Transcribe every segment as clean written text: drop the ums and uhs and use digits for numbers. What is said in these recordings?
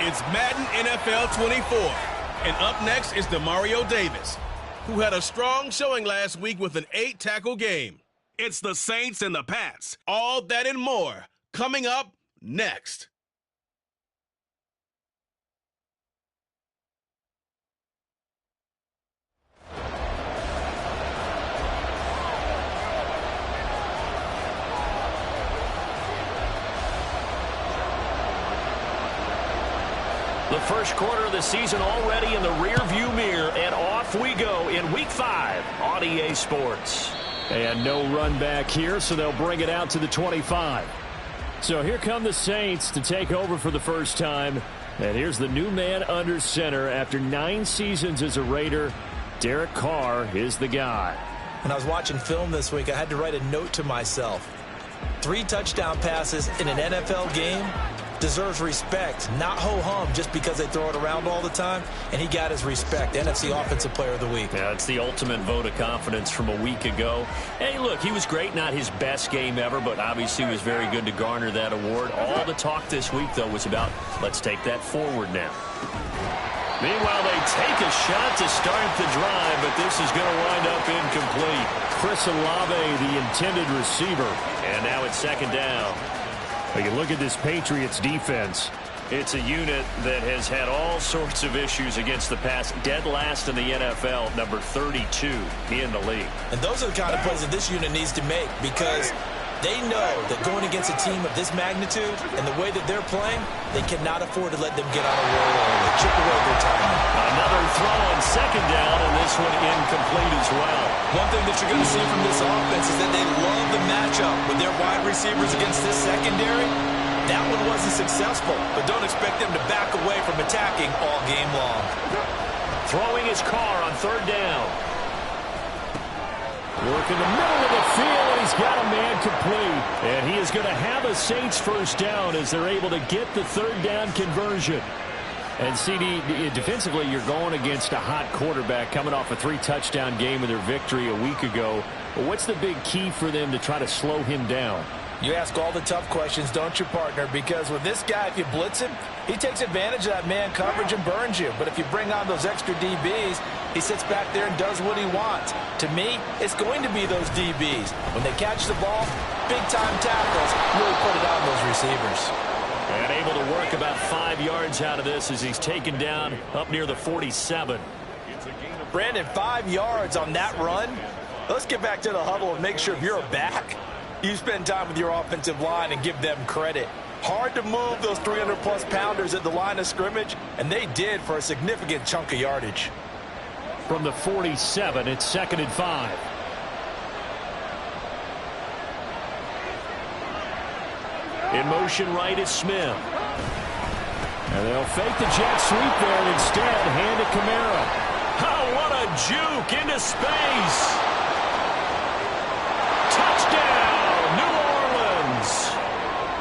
It's Madden NFL 24. And up next is Demario Davis, who had a strong showing last week with an 8-tackle game. It's the Saints and the Pats. All that and more coming up next. The first quarter of the season already in the rearview mirror, and off we go in Week 5 on EA Sports. And no run back here, so they'll bring it out to the 25. So here come the Saints to take over for the first time. And here's the new man under center after 9 seasons as a Raider. Derek Carr is the guy. When I was watching film this week, I had to write a note to myself. 3 touchdown passes in an NFL game deserves respect, not ho-hum just because they throw it around all the time, and he got his respect. NFC Offensive Player of the Week. Yeah, it's the ultimate vote of confidence from a week ago. Hey, look, he was great, not his best game ever, but obviously was very good to garner that award. All the talk this week, though, was about let's take that forward now. Meanwhile, they take a shot to start the drive, but this is going to wind up incomplete. Chris Olave, the intended receiver. And now it's second down. You look at this Patriots defense. It's a unit that has had all sorts of issues against the pass. Dead last in the NFL, number 32 in the league. And those are the kind of plays that this unit needs to make, because they know that going against a team of this magnitude and the way that they're playing, they cannot afford to let them get on a roll early. Chip away their time. Another throw on second down, and this one incomplete as well. One thing that you're going to see from this offense is that they love the matchup with their wide receivers against this secondary. That one wasn't successful, but don't expect them to back away from attacking all game long. Throwing his car on third down. Work in the middle of the field, and he's got a man complete. And he is going to have a Saints first down as they're able to get the third down conversion. And CD, defensively, you're going against a hot quarterback coming off a 3-touchdown game with their victory a week ago. But what's the big key for them to try to slow him down? You ask all the tough questions, don't you, partner? Because with this guy, if you blitz him, he takes advantage of that man coverage and burns you. But if you bring on those extra DBs, he sits back there and does what he wants. To me, it's going to be those DBs. When they catch the ball, big-time tackles really put it on those receivers. And able to work about 5 yards out of this as he's taken down up near the 47. Brandon, 5 yards on that run. Let's get back to the huddle and make sure if you're a back, you spend time with your offensive line and give them credit. Hard to move those 300-plus pounders at the line of scrimmage, and they did for a significant chunk of yardage. From the 47, it's 2nd and 5. In motion right is Smith. And they'll fake the jet sweep there and instead hand it Kamara. Oh, what a juke into space. Touchdown, New Orleans.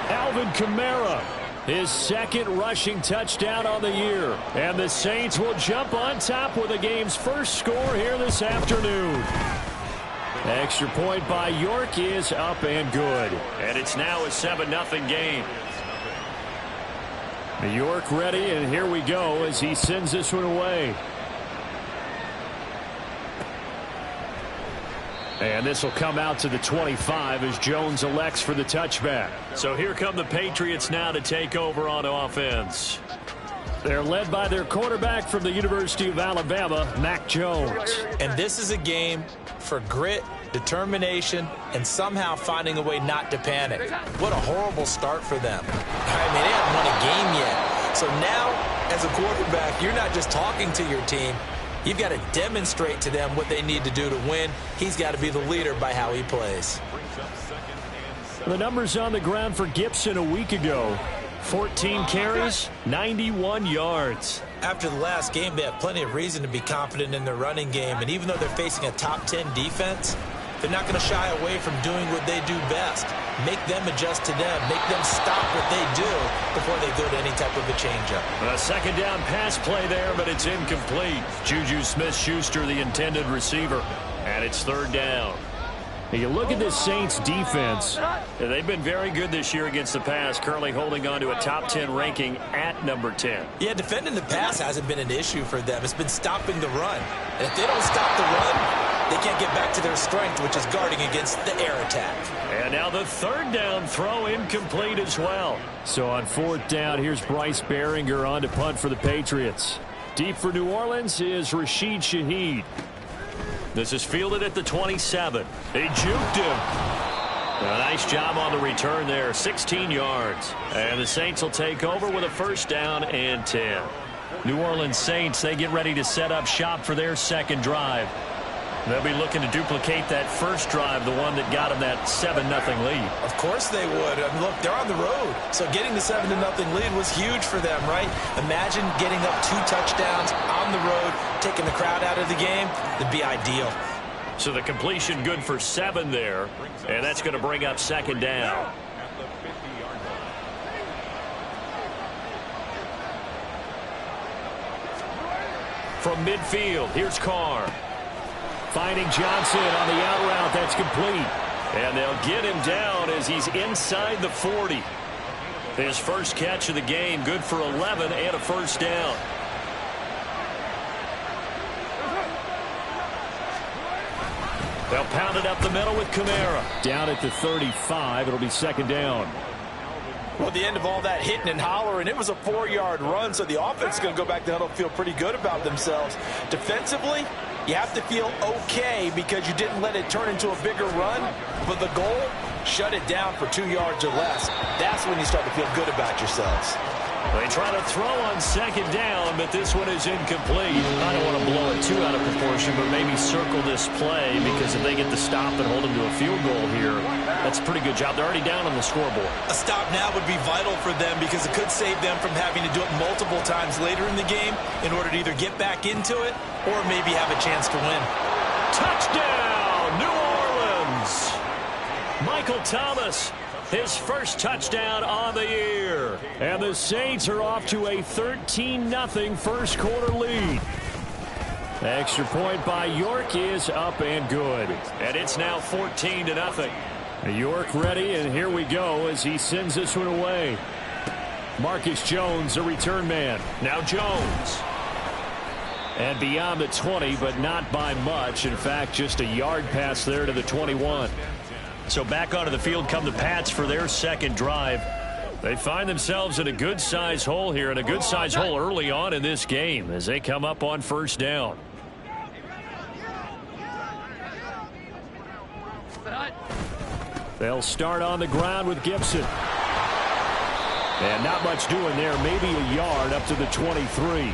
Alvin Kamara, his 2nd rushing touchdown on the year. And the Saints will jump on top with the game's first score here this afternoon. Extra point by York is up and good. And it's now a 7-0 game. York ready, and here we go as he sends this one away. And this will come out to the 25 as Jones elects for the touchback. So here come the Patriots now to take over on offense. They're led by their quarterback from the University of Alabama, Mac Jones. And this is a game for grit, determination, and somehow finding a way not to panic. What a horrible start for them. I mean, they haven't won a game yet. So now, as a quarterback, you're not just talking to your team. You've got to demonstrate to them what they need to do to win. He's got to be the leader by how he plays. The numbers on the ground for Gibson a week ago. 14 carries, 91 yards. After the last game, they have plenty of reason to be confident in their running game. And even though they're facing a top 10 defense, they're not going to shy away from doing what they do best. Make them adjust to them. Make them stop what they do before they go to any type of a changeup. A 2nd down pass play there, but it's incomplete. Juju Smith-Schuster, the intended receiver. And it's 3rd down. You look at this Saints defense. They've been very good this year against the pass, currently holding on to a top 10 ranking at number 10. Yeah, defending the pass hasn't been an issue for them. It's been stopping the run. And if they don't stop the run, they can't get back to their strength, which is guarding against the air attack. And now the third down throw incomplete as well. So on fourth down, here's Bryce Behringer on to punt for the Patriots. Deep for New Orleans is Rashid Shaheed. This is fielded at the 27. They juked him. A nice job on the return there, 16 yards. And the Saints will take over with a first down and 10. New Orleans Saints, they get ready to set up shop for their second drive. They'll be looking to duplicate that first drive, the one that got them that 7-0 lead. Of course they would. I mean, look, they're on the road. So getting the 7-0 lead was huge for them, right? Imagine getting up 2 touchdowns on the road, taking the crowd out of the game. That'd be ideal. So the completion good for 7 there, and that's going to bring up second down. From midfield, here's Carr. Finding Johnson on the out route. That's complete. And they'll get him down as he's inside the 40. His first catch of the game, good for 11 and a first down. They'll pound it up the middle with Kamara. Down at the 35. It'll be second down. Well, at the end of all that hitting and hollering, it was a 4-yard run, so the offense is going to go back to huddle and feel pretty good about themselves. Defensively, you have to feel okay because you didn't let it turn into a bigger run, but the goal, shut it down for 2 yards or less. That's when you start to feel good about yourselves. They try to throw on second down, but this one is incomplete. I don't want to blow it too out of proportion, but maybe circle this play because if they get the stop and hold them to a field goal here, that's a pretty good job. They're already down on the scoreboard. A stop now would be vital for them because it could save them from having to do it multiple times later in the game in order to either get back into it or maybe have a chance to win. Touchdown, New Orleans! Michael Thomas, his first touchdown on the year. And the Saints are off to a 13-0 first quarter lead. Extra point by York is up and good. And it's now 14-0. York ready, and here we go as he sends this one away. Marcus Jones, a return man. Now Jones. And beyond the 20, but not by much. In fact, just a yard pass there to the 21. So back onto the field come the Pats for their second drive. They find themselves in a good-sized hole here, and a good-sized hole early on in this game as they come up on first down. They'll start on the ground with Gibson. And not much doing there, maybe a yard up to the 23.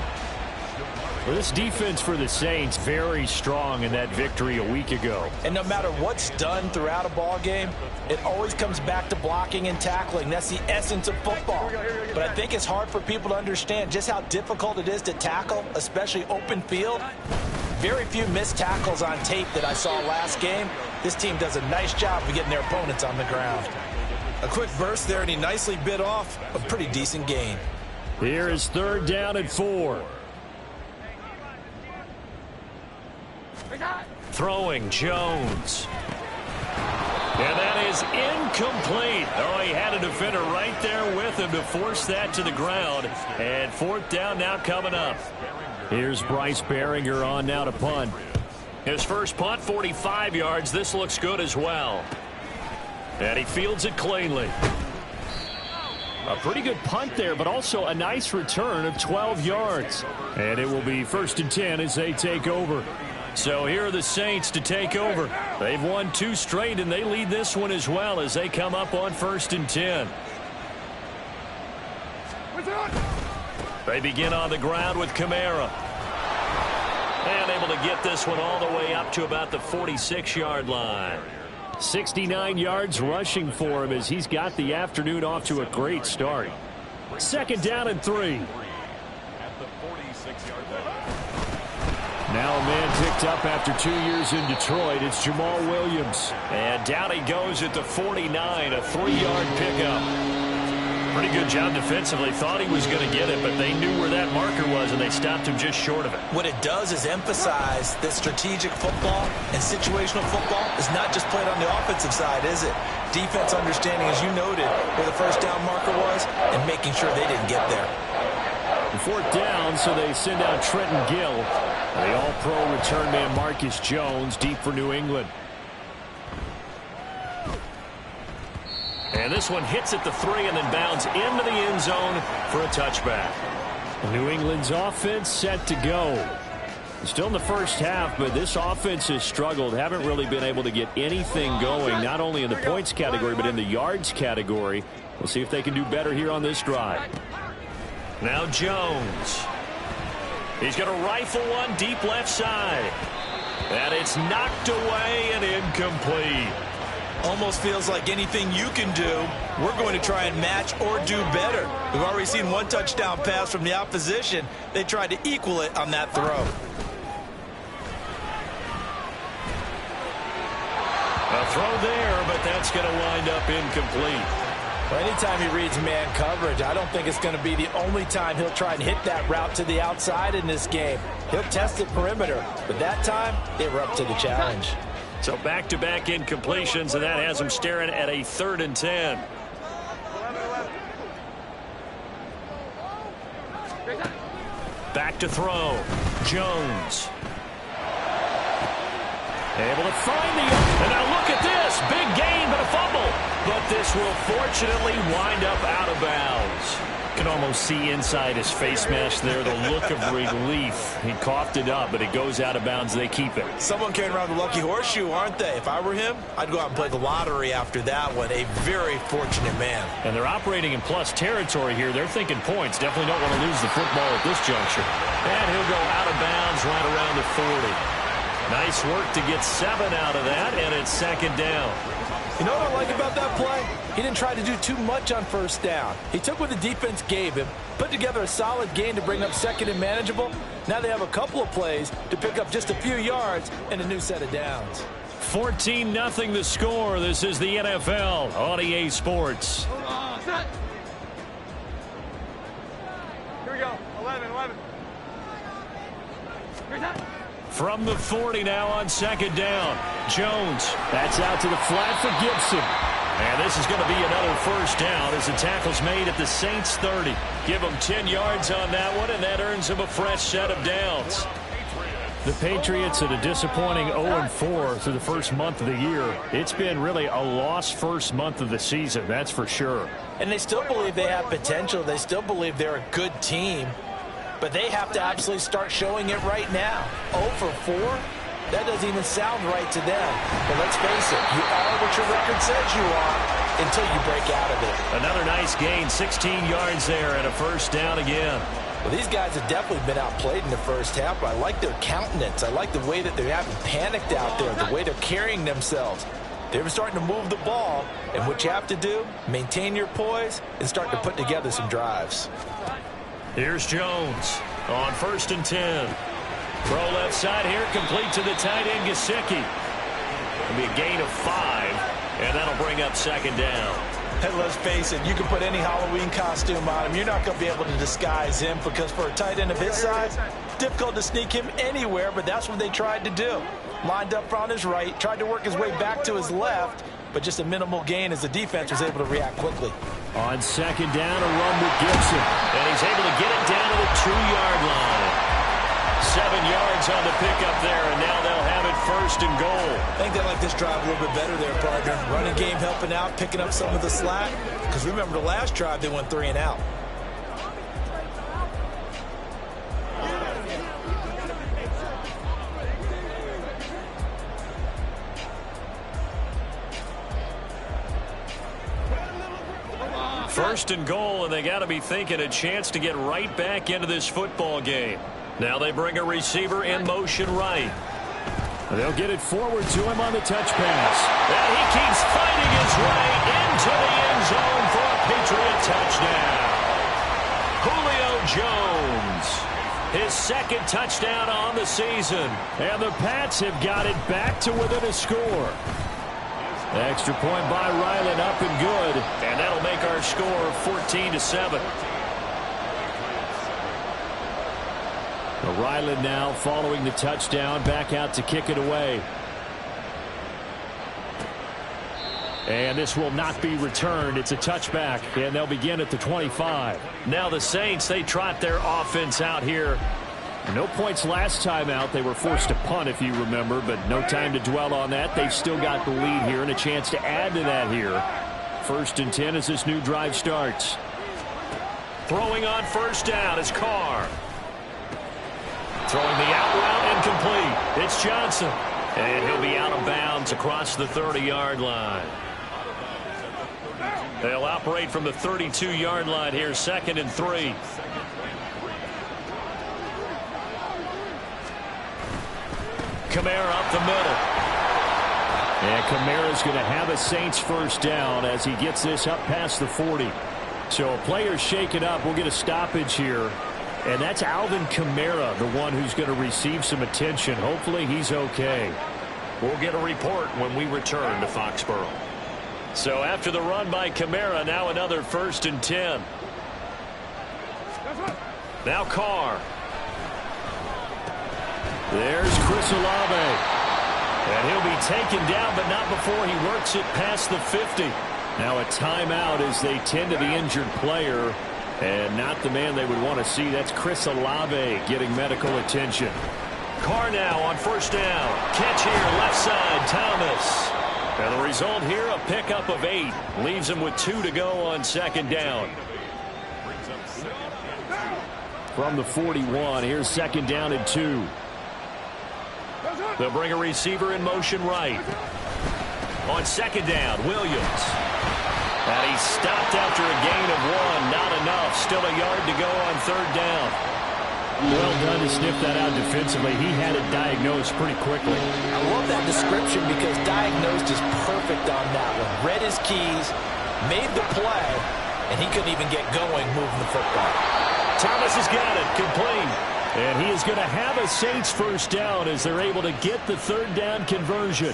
Well, this defense for the Saints very strong in that victory a week ago. And no matter what's done throughout a ball game, it always comes back to blocking and tackling. That's the essence of football. But I think it's hard for people to understand just how difficult it is to tackle, especially open field. Very few missed tackles on tape that I saw last game. This team does a nice job of getting their opponents on the ground. A quick burst there, and he nicely bit off a pretty decent gain. Here is third down and 4. Throwing Jones. And that is incomplete. Oh, he had a defender right there with him to force that to the ground. And fourth down now coming up. Here's Bryce Behringer on now to punt. His first punt, 45 yards. This looks good as well. And he fields it cleanly. A pretty good punt there, but also a nice return of 12 yards. And it will be first and 10 as they take over. So here are the Saints to take over. They've won 2 straight, and they lead this one as well as they come up on first and 10. They begin on the ground with Kamara. And able to get this one all the way up to about the 46-yard line. 69 yards rushing for him as he's got the afternoon off to a great start. Second down and 3. Now a man picked up after 2 years in Detroit. It's Jamal Williams. And down he goes at the 49, a 3-yard pickup. Pretty good job defensively. Thought he was going to get it, but they knew where that marker was, and they stopped him just short of it. What it does is emphasize that strategic football and situational football is not just played on the offensive side, is it? Defense understanding, as you noted, where the first down marker was and making sure they didn't get there. Fourth down, so they send out Trenton Gill. The all-pro return man Marcus Jones deep for New England. And this one hits at the 3 and then bounds into the end zone for a touchback. New England's offense set to go. Still in the first half, but this offense has struggled. Haven't really been able to get anything going, not only in the points category, but in the yards category. We'll see if they can do better here on this drive. Now Jones. He's going to rifle one deep left side. And it's knocked away and incomplete. Almost feels like anything you can do, we're going to try and match or do better. We've already seen one touchdown pass from the opposition. They tried to equal it on that throw. A throw there, but that's going to wind up incomplete. Well, anytime he reads man coverage, I don't think it's going to be the only time he'll try and hit that route to the outside in this game. He'll test the perimeter, but that time, they were up to the challenge. So back-to-back incompletions, and that has him staring at a 3rd and 10. Back to throw. Jones. Able to find the... And now look at this. Big gain, but a fumble. But this will fortunately wind up out of bounds. You can almost see inside his face mask there the look of relief. He coughed it up, but it goes out of bounds. They keep it. Someone carrying around the lucky horseshoe, aren't they? If I were him, I'd go out and play the lottery after that one. A very fortunate man. And they're operating in plus territory here. They're thinking points. Definitely don't want to lose the football at this juncture. And he'll go out of bounds right around the 40. Nice work to get 7 out of that, and it's 2nd down. You know what I like about that play? He didn't try to do too much on first down. He took what the defense gave him, put together a solid gain to bring up 2nd and manageable. Now they have a couple of plays to pick up just a few yards and a new set of downs. 14-0 the score. This is the NFL on EA Sports. Here we go. 11. From the 40 now on 2nd down. Jones. That's out to the flat for Gibson. And this is going to be another first down as the tackle's made at the Saints 30. Give them 10 yards on that one, and that earns them a fresh set of downs. The Patriots at a disappointing 0-4 through the first month of the year. It's been really a lost first month of the season, that's for sure. And they still believe they have potential. They still believe they're a good team. But they have to absolutely start showing it right now. 0-4? That doesn't even sound right to them. But let's face it, you are what your record says you are until you break out of it. Another nice gain, 16 yards there, and a first down again. Well, these guys have definitely been outplayed in the first half, but I like their countenance. I like the way that they haven't panicked out there, the way they're carrying themselves. They're starting to move the ball, and what you have to do, maintain your poise and start to put together some drives. Here's Jones on 1st and 10. Throw left side here, complete to the tight end, Gesicki. It'll be a gain of 5, and that'll bring up 2nd down. And let's face it, you can put any Halloween costume on him. You're not going to be able to disguise him because for a tight end of his size, difficult to sneak him anywhere, but that's what they tried to do. Lined up on his right, tried to work his way back to his left, but just a minimal gain as the defense was able to react quickly. On 2nd down, a run with Gibson. And he's able to get it down to the 2-yard line. 7 yards on the pickup there, and now they'll have it 1st and goal. I think they like this drive a little bit better there, partner. Running game helping out, picking up some of the slack. Because remember the last drive, they went 3 and out. First and goal, and they got to be thinking a chance to get right back into this football game. Now they bring a receiver in motion right. They'll get it forward to him on the touch pass. And he keeps fighting his way into the end zone for a Patriot touchdown. Julio Jones, his 2nd touchdown on the season. And the Pats have got it back to within a score. Extra point by Ryland, up and good. And that'll make our score 14-7. Ryland now following the touchdown, back out to kick it away. And this will not be returned. It's a touchback, and they'll begin at the 25. Now the Saints, they trot their offense out here. No points last time out. They were forced to punt, if you remember, but no time to dwell on that. They've still got the lead here and a chance to add to that here. 1st and 10 as this new drive starts. Throwing on first down is Carr. Throwing the out route incomplete. It's Johnson. And he'll be out of bounds across the 30-yard line. They'll operate from the 32-yard line here, 2nd and 3. Kamara up the middle. And Kamara's going to have a Saints first down as he gets this up past the 40. So a player's shaken up. We'll get a stoppage here. And that's Alvin Kamara, the one who's going to receive some attention. Hopefully he's okay. We'll get a report when we return to Foxborough. So after the run by Kamara, now another 1st and 10. Now Carr. There's Chris Olave. And he'll be taken down, but not before he works it past the 50. Now a timeout as they tend to the injured player. And not the man they would want to see. That's Chris Olave getting medical attention. Carr now on first down. Catch here, left side, Thomas. And the result here, a pickup of 8. Leaves him with 2 to go on 2nd down. From the 41, here's 2nd down and 2. They'll bring a receiver in motion right. On 2nd down, Williams. And he's stopped after a gain of 1. Not enough. Still a yard to go on 3rd down. Well done to sniff that out defensively. He had it diagnosed pretty quickly. I love that description because diagnosed is perfect on that one. Read his keys, made the play, and he couldn't even get going moving the football. Thomas has got it. Complete. And he is going to have a Saints first down as they're able to get the 3rd down conversion.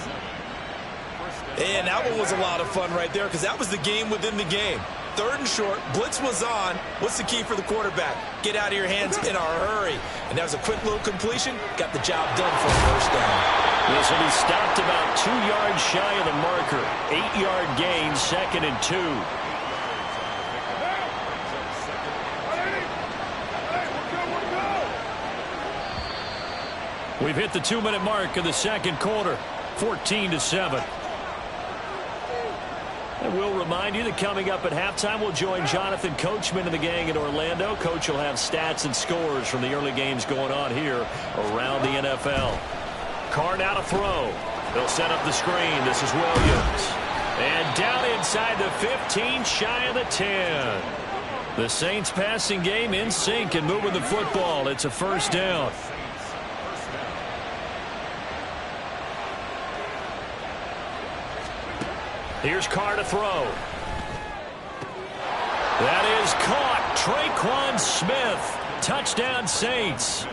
And that one was a lot of fun right there because that was the game within the game. 3rd and short, blitz was on. What's the key for the quarterback? Get out of your hands in a hurry. And that was a quick little completion. Got the job done for a first down. This will be stopped about 2 yards shy of the marker. 8-yard gain, 2nd and 2. We've hit the 2-minute mark of the 2nd quarter. 14-7. And we'll remind you that coming up at halftime, we'll join Jonathan Coachman and the gang in Orlando. Coach will have stats and scores from the early games going on here around the NFL. Carr now to throw. They'll set up the screen. This is Williams. And down inside the 15, shy of the 10. The Saints passing game in sync and moving the football. It's a first down. Here's Carr to throw. That is caught. Traquan Smith. Touchdown Saints.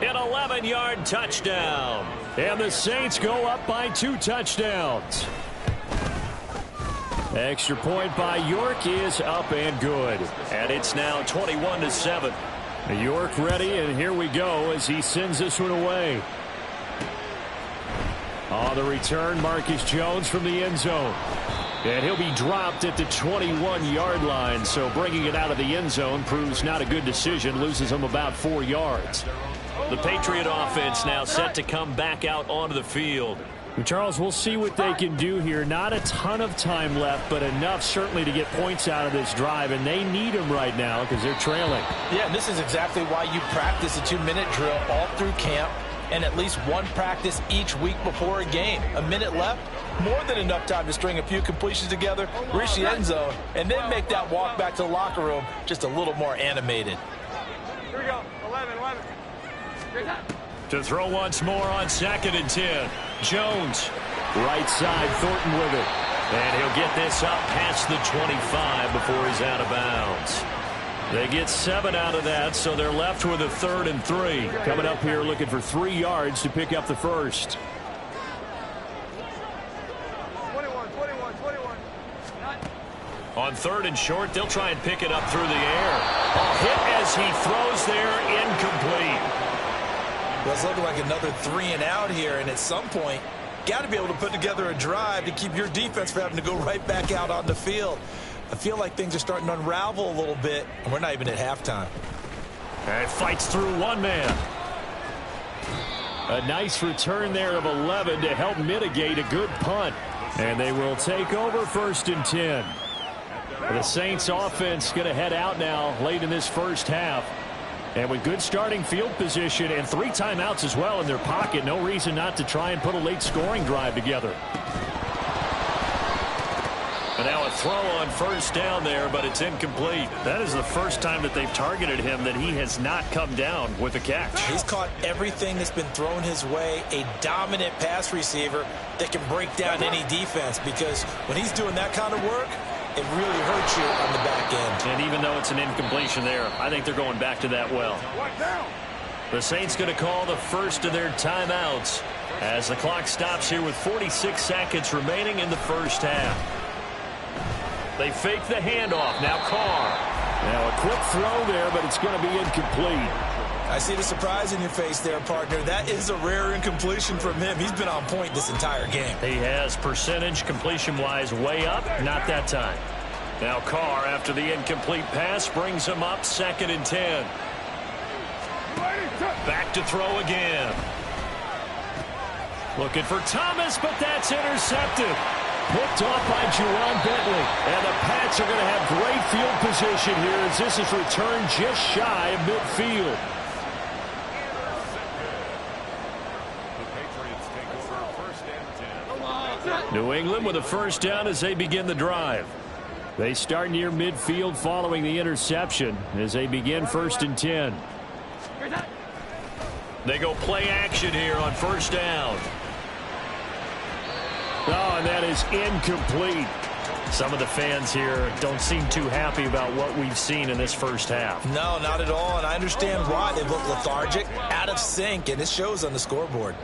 An 11-yard touchdown. And the Saints go up by 2 touchdowns. Extra point by York is up and good. And it's now 21-7. York ready, and here we go as he sends this one away. On the return, Marcus Jones from the end zone. And he'll be dropped at the 21-yard line, so bringing it out of the end zone proves not a good decision, loses him about 4 yards. The Patriot offense now set to come back out onto the field. Charles, we'll see what they can do here. Not a ton of time left, but enough certainly to get points out of this drive, and they need them right now because they're trailing. Yeah, and this is exactly why you practice a 2-minute drill all through camp and at least one practice each week before a game. A minute left, more than enough time to string a few completions together, reach the end zone, and then make that walk back to the locker room just a little more animated. Here we go. 11. To throw once more on 2nd and 10. Jones. Right side, Thornton with it. And he'll get this up past the 25 before he's out of bounds. They get 7 out of that, so they're left with a 3rd and 3. Coming up here looking for 3 yards to pick up the first. On 3rd and short, they'll try and pick it up through the air. Hit as he throws there, incomplete. Well, it's looking like another 3 and out here, and at some point, got to be able to put together a drive to keep your defense from having to go right back out on the field. I feel like things are starting to unravel a little bit, and we're not even at halftime. And fights through one man. A nice return there of 11 to help mitigate a good punt. And they will take over 1st and 10. The Saints offense going to head out now late in this first half. And with good starting field position and 3 timeouts as well in their pocket, no reason not to try and put a late scoring drive together. And now a throw on 1st down there, but it's incomplete. That is the first time that they've targeted him that he has not come down with a catch. He's caught everything that's been thrown his way, a dominant pass receiver that can break down any defense, because when he's doing that kind of work, it really hurts you on the back end. And even though it's an incompletion there, I think they're going back to that well. The Saints going to call the first of their timeouts as the clock stops here with 46 seconds remaining in the first half. They fake the handoff. Now Carr. Now a quick throw there, but it's going to be incomplete. I see the surprise in your face there, partner. That is a rare incompletion from him. He's been on point this entire game. He has percentage completion-wise way up. Not that time. Now Carr, after the incomplete pass, brings him up 2nd and 10. Back to throw again. Looking for Thomas, but that's intercepted. Picked off by Juwan Bentley. And the Pats are going to have great field position here as this is returned just shy of midfield. New England with a 1st down as they begin the drive. They start near midfield following the interception as they begin 1st and 10. They go play action here on 1st down. Oh, and that is incomplete. Some of the fans here don't seem too happy about what we've seen in this first half. No, not at all, and I understand why. They look lethargic, out of sync, and it shows on the scoreboard.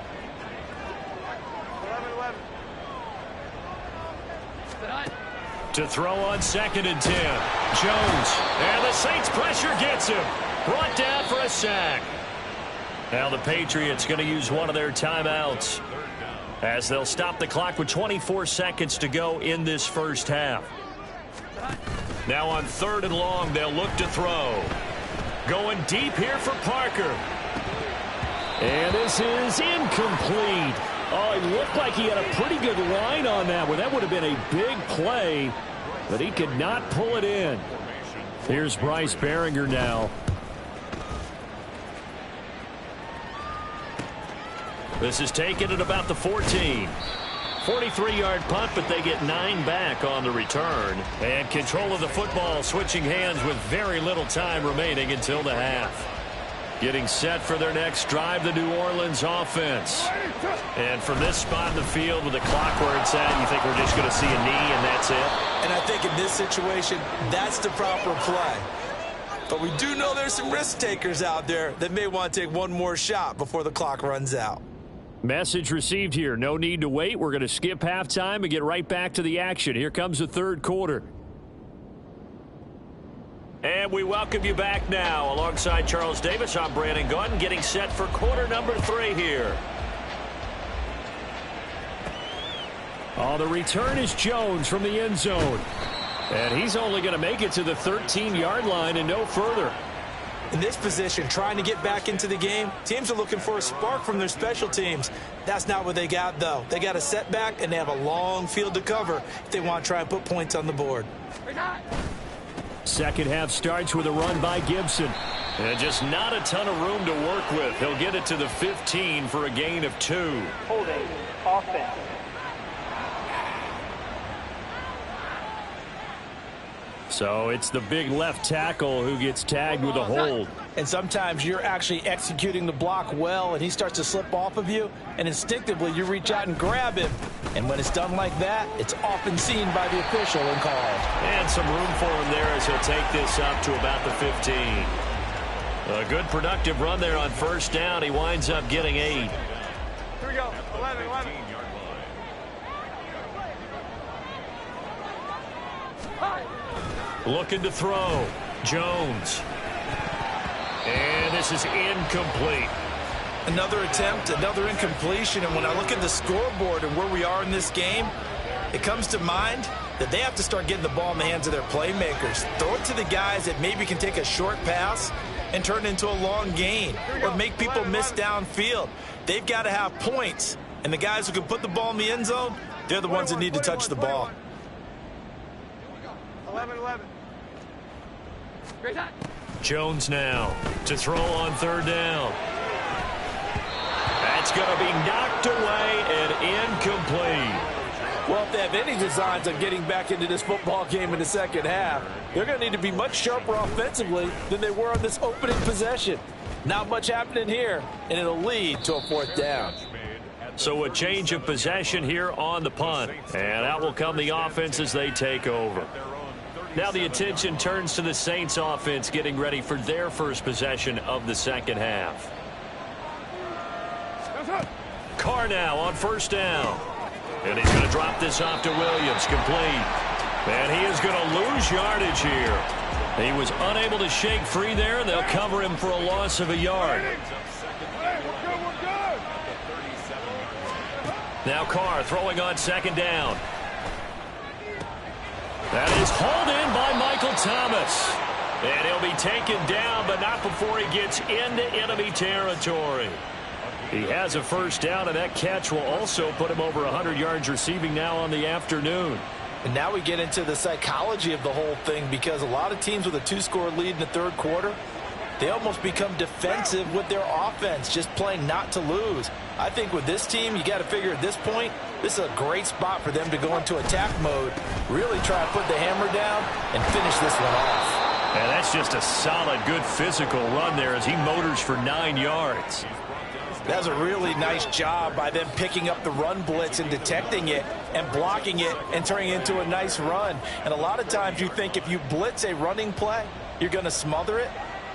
To throw on 2nd and 10. Jones. And the Saints pressure gets him. Brought down for a sack. Now the Patriots going to use one of their timeouts as they'll stop the clock with 24 seconds to go in this first half. Now on 3rd and long, they'll look to throw. Going deep here for Parker. And this is incomplete. Oh, it looked like he had a pretty good line on that one. That would have been a big play, but he could not pull it in. Here's Bryce Behringer now. This is taken at about the 14. 43-yard punt, but they get 9 back on the return. And control of the football switching hands with very little time remaining until the half. Getting set for their next drive, the New Orleans offense. And from this spot in the field with the clock where it's at, you think we're just going to see a knee and that's it? And I think in this situation, that's the proper play. But we do know there's some risk takers out there that may want to take one more shot before the clock runs out. Message received here. No need to wait. We're going to skip halftime and get right back to the action. Here comes the 3rd quarter. And we welcome you back now. Alongside Charles Davis, I'm Brandon Gunn, getting set for quarter number 3 here. Oh, the return is Jones from the end zone. And he's only going to make it to the 13-yard line and no further. In this position, trying to get back into the game, teams are looking for a spark from their special teams. That's not what they got, though. They got a setback, and they have a long field to cover if they want to try and put points on the board. Second half starts with a run by Gibson. And just not a ton of room to work with. He'll get it to the 15 for a gain of 2. Holding offense. So it's the big left tackle who gets tagged with a hold. And sometimes you're actually executing the block well, and he starts to slip off of you, and instinctively you reach out and grab him. And when it's done like that, it's often seen by the official and called. And some room for him there as he'll take this up to about the 15. A good productive run there on 1st down. He winds up getting 8. Here we go. 11, 11. Looking to throw. Jones. And this is incomplete. Another attempt, another incompletion. And when I look at the scoreboard and where we are in this game, it comes to mind that they have to start getting the ball in the hands of their playmakers. Throw it to the guys that maybe can take a short pass and turn it into a long gain or make people miss downfield. They've got to have points. And the guys who can put the ball in the end zone, they're the ones that need to touch the ball. 11-11. Great time. Jones now to throw on third down. That's going to be knocked away and incomplete. Well, if they have any designs on getting back into this football game in the second half, they're going to need to be much sharper offensively than they were on this opening possession. Not much happening here, and it'll lead to a fourth down. So a change of possession here on the punt. And out will come the offense as they take over. Now the attention turns to the Saints offense getting ready for their first possession of the second half. Carr now on first down. And he's going to drop this off to Williams, complete. And he is going to lose yardage here. He was unable to shake free there, and they'll cover him for a loss of a yard. Now Carr throwing on second down. That is hauled in by Michael Thomas. And he'll be taken down, but not before he gets into enemy territory. He has a first down, and that catch will also put him over 100 yards receiving now on the afternoon. And now we get into the psychology of the whole thing, because a lot of teams with a two-score lead in the third quarter, they almost become defensive with their offense, just playing not to lose. I think with this team, you got to figure at this point, this is a great spot for them to go into attack mode, really try to put the hammer down and finish this one off. And that's just a solid, good physical run there as he motors for 9 yards. That was a really nice job by them picking up the run blitz and detecting it and blocking it and turning it into a nice run. And a lot of times you think if you blitz a running play, you're going to smother it.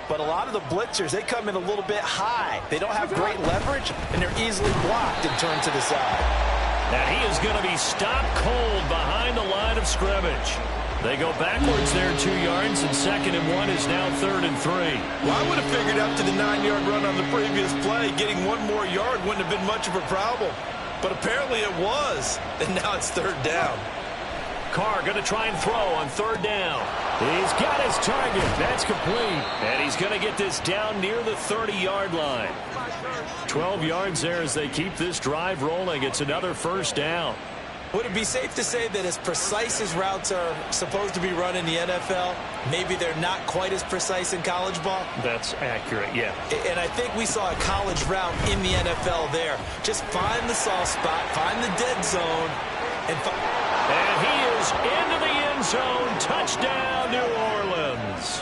But a lot of the blitzers, they come in a little bit high. They don't have great leverage, and they're easily blocked and turned to the side. And he is going to be stopped cold behind the line of scrimmage. They go backwards there 2 yards, and 2nd and 1 is now 3rd and 3. Well, I would have figured after the 9-yard run on the previous play, getting 1 more yard wouldn't have been much of a problem. But apparently it was, and now it's 3rd down. Carr going to try and throw on 3rd down. He's got his target. That's complete. And he's going to get this down near the 30-yard line. 12 yards there as they keep this drive rolling. It's another first down. Would it be safe to say that as precise as routes are supposed to be run in the NFL, maybe they're not quite as precise in college ball? That's accurate, yeah. And I think we saw a college route in the NFL there. Just find the soft spot, find the dead zone, and he is into the end zone. Touchdown, New Orleans.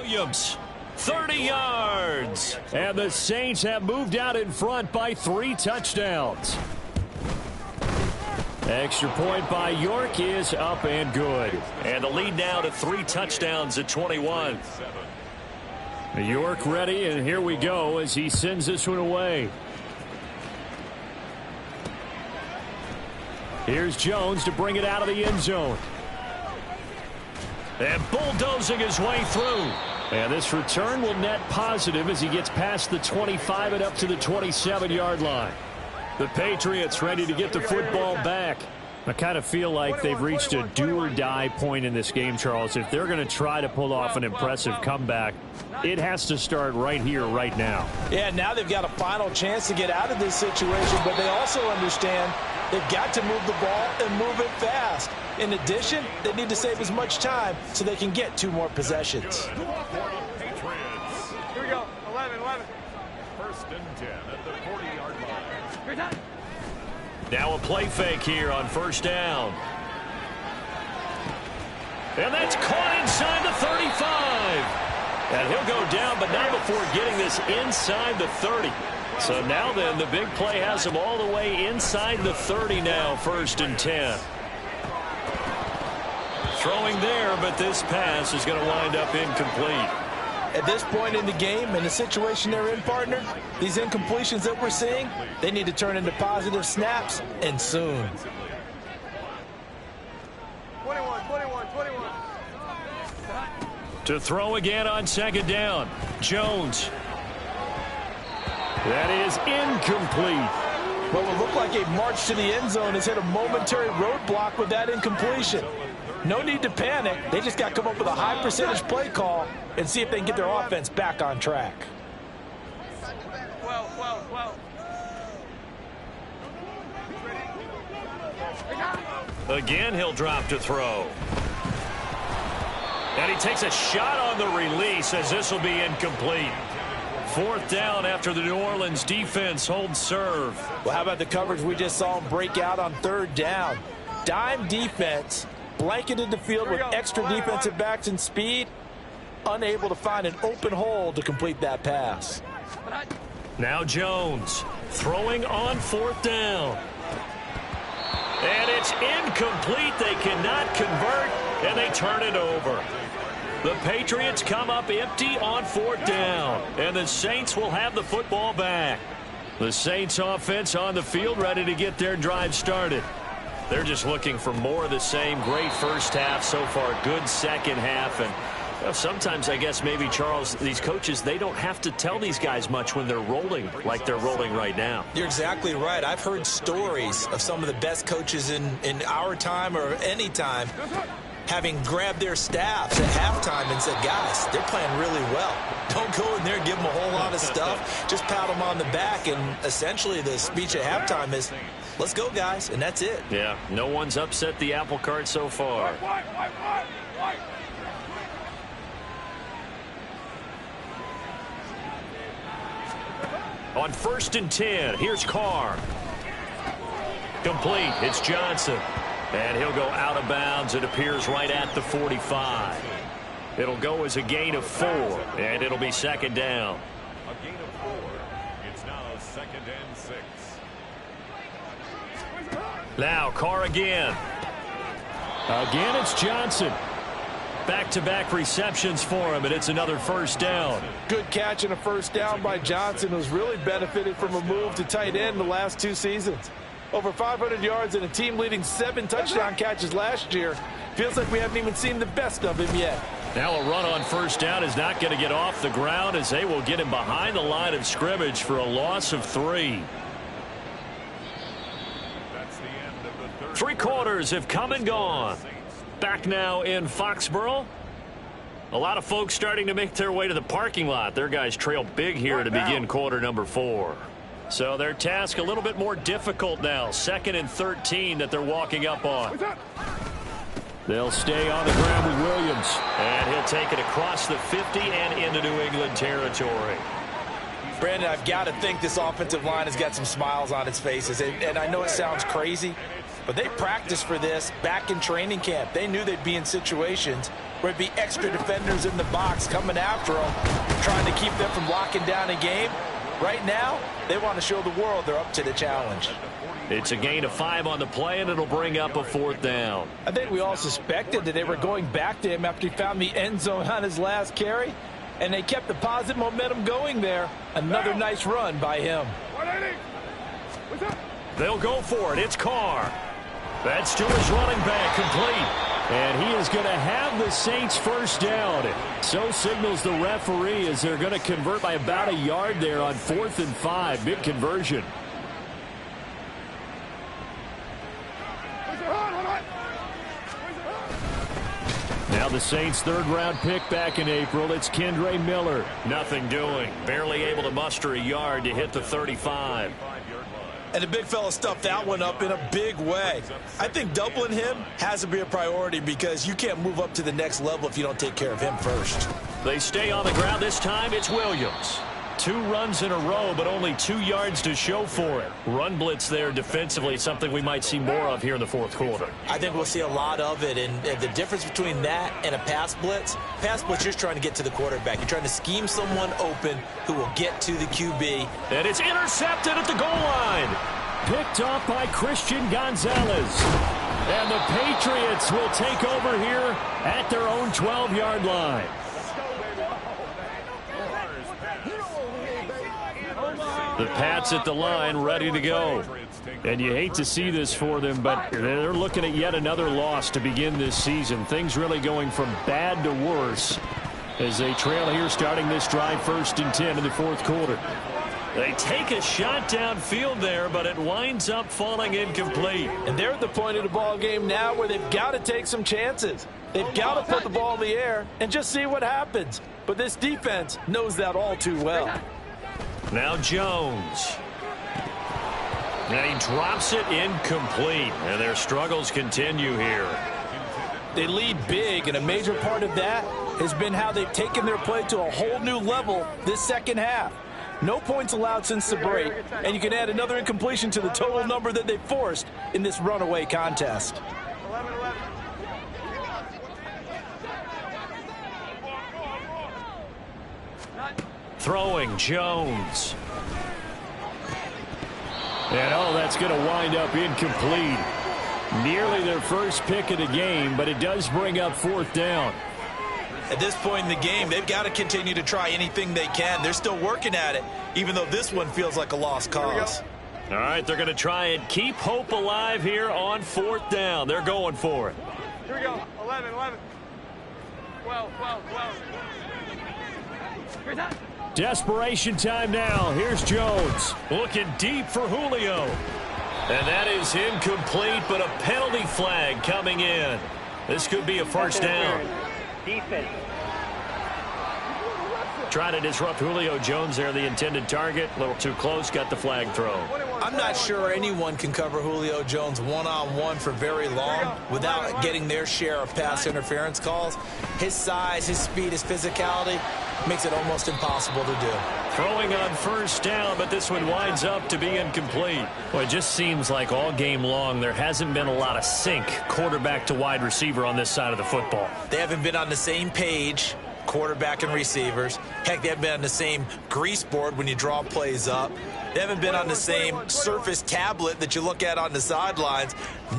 Williams, 30 yards. And the Saints have moved out in front by 3 touchdowns. Extra point by York is up and good. And the lead now to 3 touchdowns at 21. York ready, and here we go as he sends this one away. Here's Jones to bring it out of the end zone. And bulldozing his way through. And this return will net positive as he gets past the 25 and up to the 27-yard line. The Patriots ready to get the football back. I kind of feel like they've reached a do-or-die point in this game, Charles. If they're going to try to pull off an impressive comeback, it has to start right here, right now. Yeah, now they've got a final chance to get out of this situation, but they also understand they've got to move the ball and move it fast. In addition, they need to save as much time so they can get 2 more possessions. Here we go. 11-11. 1st and 10 at the 40-yard line. Great time. Now a play fake here on 1st down. And that's caught inside the 35. And he'll go down, but not before getting this inside the 30. So now then, the big play has him all the way inside the 30 now, 1st and 10. Throwing there, but this pass is going to wind up incomplete. At this point in the game, in the situation they're in, partner, these incompletions that we're seeing, they need to turn into positive snaps, and soon. 21. To throw again on 2nd down. Jones. That is incomplete. What will look like a march to the end zone has hit a momentary roadblock with that incompletion. No need to panic. They just got to come up with a high percentage play call and see if they can get their offense back on track. Well. Again, he'll drop to throw. And he takes a shot on the release as this will be incomplete. 4th down after the New Orleans defense holds serve. Well, how about the coverage we just saw him break out on 3rd down? Dime defense, blanketed the field with extra defensive backs and speed, unable to find an open hole to complete that pass. Now Jones throwing on 4th down. And it's incomplete. They cannot convert, and they turn it over. The Patriots come up empty on 4th down, and the Saints will have the football back. The Saints offense on the field ready to get their drive started. They're just looking for more of the same. Great first half so far, good second half, and sometimes I guess maybe, Charles, these coaches, they don't have to tell these guys much when they're rolling like they're rolling right now. You're exactly right. I've heard stories of some of the best coaches in our time or any time having grabbed their staffs at halftime and said, guys, they're playing really well. Don't go in there and give them a whole lot of stuff. Just pat them on the back, and essentially the speech at halftime is, let's go, guys, and that's it. Yeah, no one's upset the apple cart so far. On 1st and 10, here's Carr. Complete. It's Johnson. And he'll go out of bounds. It appears right at the 45. It'll go as a gain of 4, and it'll be 2nd down. A gain of 4. It's now 2nd and 6. Now Carr again. Again, it's Johnson. Back-to-back receptions for him, and it's another 1st down. Good catch and a 1st down by Johnson, who's really benefited from a move to tight end the last 2 seasons. Over 500 yards and a team-leading 7 touchdown catches last year. Feels like we haven't even seen the best of him yet. Now a run on 1st down is not going to get off the ground, as they will get him behind the line of scrimmage for a loss of 3. That's the end of the 3rd. 3 quarters have come and gone. Back now in Foxborough. A lot of folks starting to make their way to the parking lot. Their guys trail big here to begin quarter number 4. So their task a little bit more difficult now. 2nd and 13 that they're walking up on. They'll stay on the ground with Williams. And he'll take it across the 50 and into New England territory. Brandon, I've got to think this offensive line has got some smiles on its faces. And I know it sounds crazy, but they practiced for this back in training camp. They knew they'd be in situations where it'd be extra defenders in the box coming after them, trying to keep them from locking down a game. Right now, they want to show the world they're up to the challenge. It's a gain of 5 on the play, and it'll bring up a 4th down. I think we all suspected that they were going back to him after he found the end zone on his last carry, and they kept the positive momentum going there. Another nice run by him. They'll go for it. It's Carr. That's to his running back, complete. And he is going to have the Saints 1st down. So signals the referee as they're going to convert by about a yard there on 4th and 5. Big conversion. Now the Saints' 3rd-round pick back in April. It's Kendre Miller. Nothing doing. Barely able to muster a yard to hit the 35. And the big fella stuffed that one up in a big way. I think doubling him has to be a priority because you can't move up to the next level if you don't take care of him first. They stay on the ground this time. It's Williams. 2 runs in a row, but only 2 yards to show for it. Run blitz there defensively, something we might see more of here in the fourth quarter. I think we'll see a lot of it, and the difference between that and a pass blitz, you're just trying to get to the quarterback. You're trying to scheme someone open who will get to the QB. And it's intercepted at the goal line. Picked off by Christian Gonzalez. And the Patriots will take over here at their own 12-yard line. The Pats at the line, ready to go. And you hate to see this for them, but they're looking at yet another loss to begin this season. Things really going from bad to worse as they trail here starting this drive 1st and 10 in the fourth quarter. They take a shot downfield there, but it winds up falling incomplete. And they're at the point of the ball game now where they've got to take some chances. They've got to put the ball in the air and just see what happens. But this defense knows that all too well. Now Jones. And he drops it incomplete. And their struggles continue here. They lead big, and a major part of that has been how they've taken their play to a whole new level this second half. No points allowed since the break, and you can add another incompletion to the total number that they forced in this runaway contest. 11-11. Throwing Jones. And that's going to wind up incomplete. Nearly their first pick of the game, but it does bring up 4th down. At this point in the game, they've got to continue to try anything they can. They're still working at it, even though this one feels like a lost cause. All right, they're going to try and keep hope alive here on 4th down. They're going for it. Here we go. 11, 11. 12, 12, 12. Here's that. Desperation time now. Here's Jones looking deep for Julio. And that is incomplete, but a penalty flag coming in. This could be a first down. Defense. Trying to disrupt Julio Jones there, the intended target. A little too close, got the flag throw. I'm not sure anyone can cover Julio Jones one-on-one for very long without getting their share of pass interference calls. His size, his speed, his physicality makes it almost impossible to do. Throwing on first down, but this one winds up to be incomplete. Well, it just seems like all game long there hasn't been a lot of sync quarterback to wide receiver on this side of the football. They haven't been on the same page, quarterback and receivers. Heck, they haven't been on the same grease board when you draw plays up. They haven't been on the same surface tablet that you look at on the sidelines.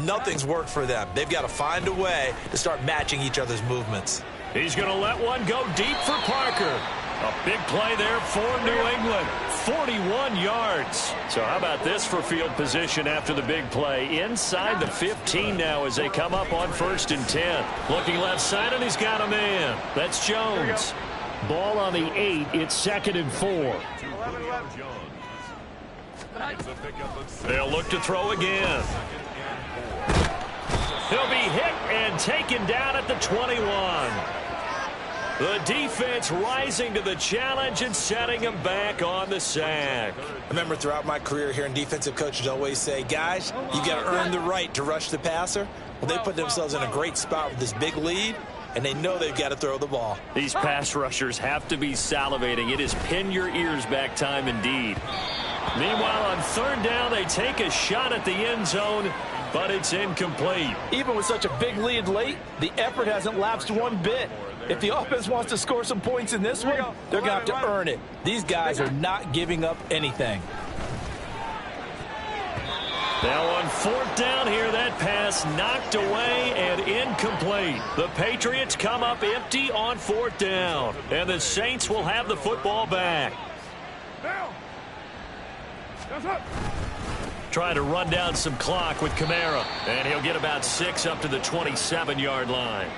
Nothing's worked for them. They've got to find a way to start matching each other's movements. He's going to let one go deep for Parker. A big play there for New England. 41 yards. So how about this for field position after the big play? Inside the 15 now as they come up on 1st and 10. Looking left side, and he's got a man. That's Jones. Ball on the 8. It's 2nd and 4. 11-11. They'll look to throw again. He'll be hit and taken down at the 21. The defense rising to the challenge and setting him back on the sack. I remember throughout my career hearing defensive coaches always say, guys, you got to earn the right to rush the passer. Well, they put themselves in a great spot with this big lead, and they know they've got to throw the ball. These pass rushers have to be salivating. It is pin your ears back time indeed. Meanwhile, on 3rd down, they take a shot at the end zone, but it's incomplete. Even with such a big lead late, the effort hasn't lapsed one bit. If the offense wants to score some points in this one, they're going to have to earn it. These guys are not giving up anything. Now on 4th down here, that pass knocked away and incomplete. The Patriots come up empty on 4th down, and the Saints will have the football back. Trying to run down some clock with Kamara, and he'll get about 6 up to the 27-yard line.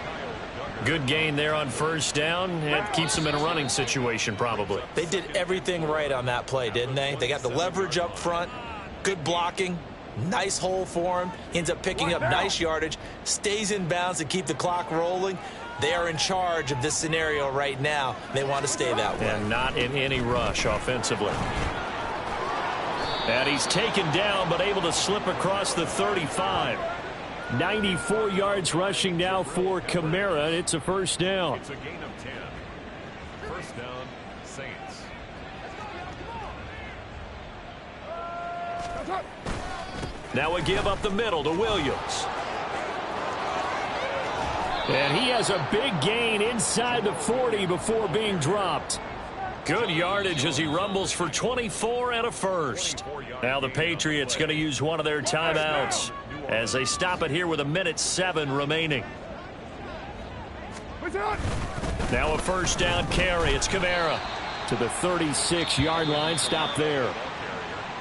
Good gain there on 1st down. It keeps them in a running situation probably. They did everything right on that play, didn't they? They got the leverage up front, good blocking, nice hole for him. He ends up picking up nice yardage, stays in bounds to keep the clock rolling. They are in charge of this scenario right now. They want to stay that way. And not in any rush offensively. And he's taken down but able to slip across the 35. 94 yards rushing now for Kamara, and it's a 1st down. It's a gain of 10. 1st down, Saints. Now a give up the middle to Williams. And he has a big gain inside the 40 before being dropped. Good yardage as he rumbles for 24 and a first. Now the Patriots going to use one of their timeouts as they stop it here with 1:07 remaining. Now a first down carry. It's Kamara to the 36-yard line. Stop there.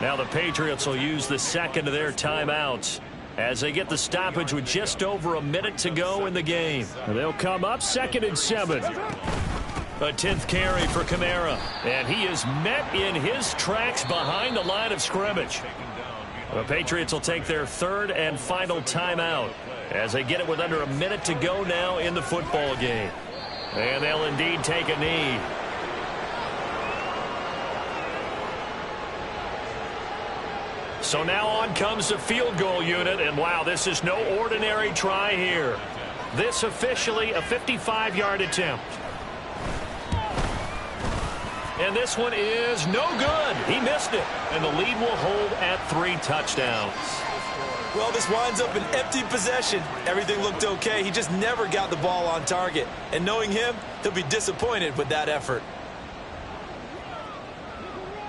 Now the Patriots will use the second of their timeouts as they get the stoppage with just over a minute to go in the game. And they'll come up 2nd and 7. A 10th carry for Kamara. And he is met in his tracks behind the line of scrimmage. The Patriots will take their 3rd and final timeout as they get it with under a minute to go now in the football game. And they'll indeed take a knee. So now on comes the field goal unit, and wow, this is no ordinary try here. This officially a 55-yard attempt. And this one is no good. He missed it, and the lead will hold at 3 touchdowns. Well, this winds up an empty possession. Everything looked okay. He just never got the ball on target. And knowing him, he'll be disappointed with that effort.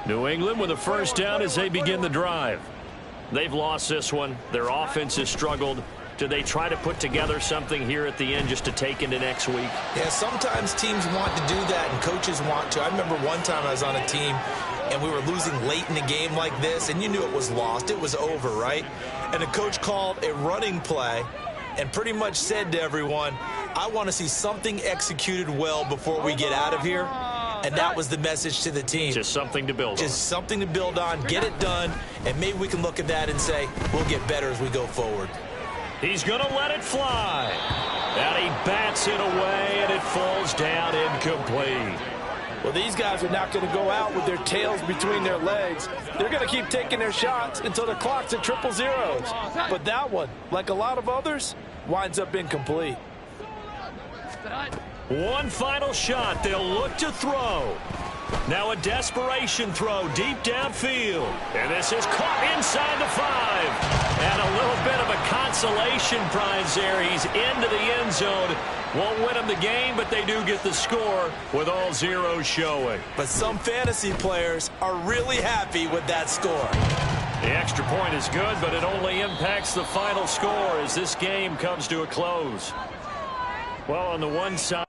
New England with a first down as they begin the drive. They've lost this one. Their offense has struggled. Do they try to put together something here at the end just to take into next week? Yeah, sometimes teams want to do that and coaches want to. I remember one time I was on a team and we were losing late in the game like this, and you knew it was lost. It was over, right? And the coach called a running play and pretty much said to everyone, I want to see something executed well before we get out of here. And that was the message to the team. Just something to build on. Just something to build on, get it done, and maybe we can look at that and say, we'll get better as we go forward. He's going to let it fly. And he bats it away, and it falls down incomplete. Well, these guys are not going to go out with their tails between their legs. They're going to keep taking their shots until the clock's at 000. But that one, like a lot of others, winds up incomplete. One final shot. They'll look to throw. Now a desperation throw deep downfield. And this is caught inside the 5. And a little bit of a consolation prize there. He's into the end zone. Won't win them the game, but they do get the score with all zeros showing. But some fantasy players are really happy with that score. The extra point is good, but it only impacts the final score as this game comes to a close. Well, on the one side...